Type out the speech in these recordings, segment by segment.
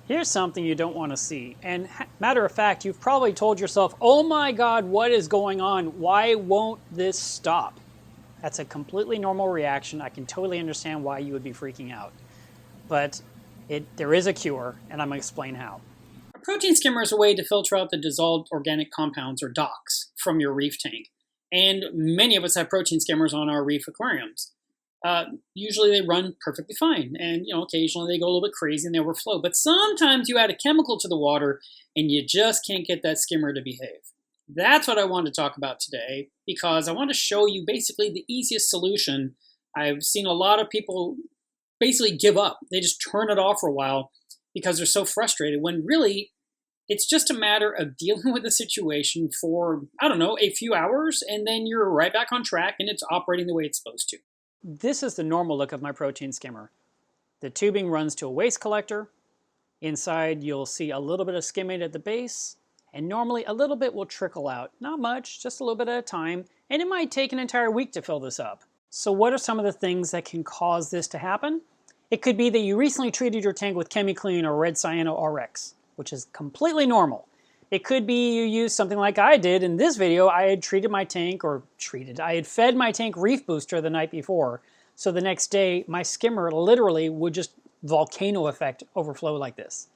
Here's something you don't want to see. And matter of fact, you've probably told yourself, oh my God, what is going on? Why won't this stop? That's a completely normal reaction. I can totally understand why you would be freaking out. But there is a cure, and I'm going to explain how. A protein skimmer is a way to filter out the dissolved organic compounds, or DOCs, from your reef tank. And many of us have protein skimmers on our reef aquariums. Usually they run perfectly fine, and occasionally they go a little bit crazy and they overflow. But sometimes you add a chemical to the water and you just can't get that skimmer to behave. That's what I want to talk about today, because I want to show you basically the easiest solution. I've seen a lot of people basically give up. They just turn it off for a while because they're so frustrated, when really it's just a matter of dealing with the situation for, I don't know, a few hours, and then you're right back on track and it's operating the way it's supposed to. This is the normal look of my protein skimmer. The tubing runs to a waste collector. Inside you'll see a little bit of skimmate at the base, and normally a little bit will trickle out. Not much, just a little bit at a time, and it might take an entire week to fill this up. So what are some of the things that can cause this to happen? It could be that you recently treated your tank with Chemi-Clean or RedCyano Rx, which is completely normal. It could be you used something like I did in this video. I had treated my tank, I had fed my tank Reefbooster the night before. So the next day, my skimmer literally would just volcano effect overflow like this.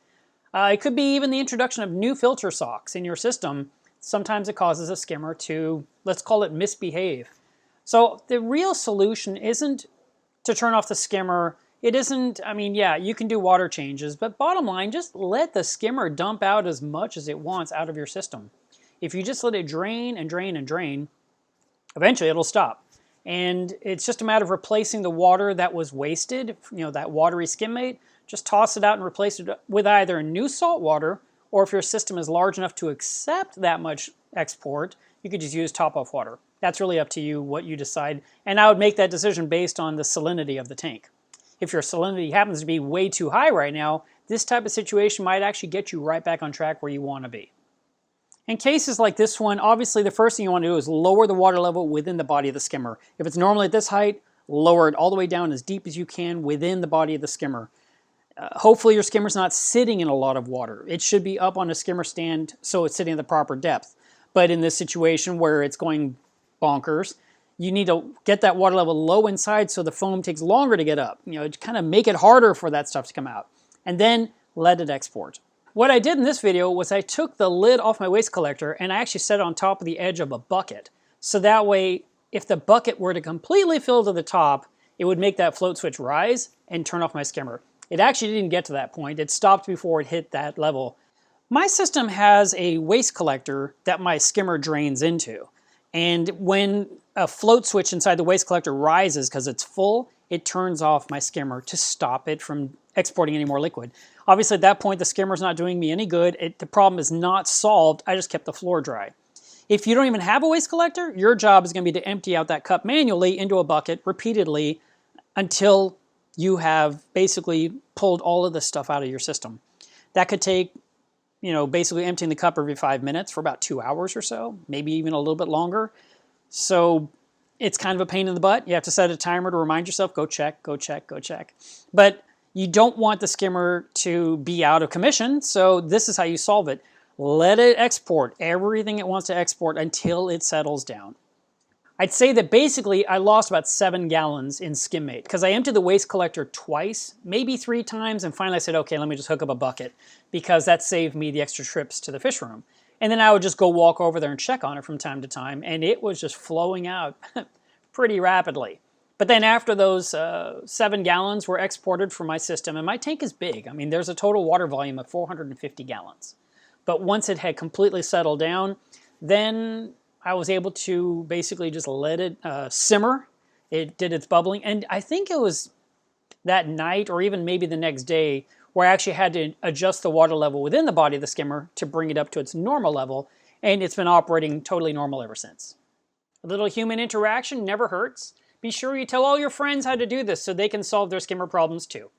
It could be even the introduction of new filter socks in your system. Sometimes it causes a skimmer to, let's call it, misbehave. So the real solution isn't to turn off the skimmer. It isn't, yeah, you can do water changes, but bottom line, just let the skimmer dump out as much as it wants out of your system. If you just let it drain and drain and drain, eventually it'll stop. And it's just a matter of replacing the water that was wasted, that watery skimmate. Just toss it out and replace it with either new salt water, or if your system is large enough to accept that much export, you could just use top-off water. That's really up to you, what you decide. And I would make that decision based on the salinity of the tank. If your salinity happens to be way too high right now, this type of situation might actually get you right back on track where you want to be. In cases like this one, obviously the first thing you want to do is lower the water level within the body of the skimmer. If it's normally at this height, lower it all the way down as deep as you can within the body of the skimmer. Hopefully your skimmer's not sitting in a lot of water. It should be up on a skimmer stand so it's sitting at the proper depth. But in this situation where it's going bonkers, you need to get that water level low inside so the foam takes longer to get up. Kind of make it harder for that stuff to come out. And then let it export. What I did in this video was I took the lid off my waste collector and I actually set it on top of the edge of a bucket. So that way, if the bucket were to completely fill to the top, it would make that float switch rise and turn off my skimmer. It actually didn't get to that point. It stopped before it hit that level. My system has a waste collector that my skimmer drains into. And when a float switch inside the waste collector rises because it's full, it turns off my skimmer to stop it from exporting any more liquid. Obviously at that point the skimmer's not doing me any good. The problem is not solved. I just kept the floor dry. If you don't even have a waste collector, your job is going to be to empty out that cup manually into a bucket repeatedly until you have basically pulled all of this stuff out of your system. That could take, basically emptying the cup every 5 minutes for about 2 hours or so, maybe even a little bit longer. So it's kind of a pain in the butt. You have to set a timer to remind yourself, go check, go check, go check. But you don't want the skimmer to be out of commission, so this is how you solve it. Let it export everything it wants to export until it settles down. I'd say that basically I lost about 7 gallons in skimmate because I emptied the waste collector twice, maybe 3 times, and finally I said, okay, let me just hook up a bucket because that saved me the extra trips to the fish room. And then I would just go walk over there and check on it from time to time, and it was just flowing out pretty rapidly. But then after those 7 gallons were exported from my system, and my tank is big. There's a total water volume of 450 gallons. But once it had completely settled down, then I was able to basically just let it simmer. It did its bubbling, and I think it was that night or even maybe the next day where I actually had to adjust the water level within the body of the skimmer to bring it up to its normal level, and it's been operating totally normal ever since. A little human interaction never hurts. Be sure you tell all your friends how to do this so they can solve their skimmer problems too.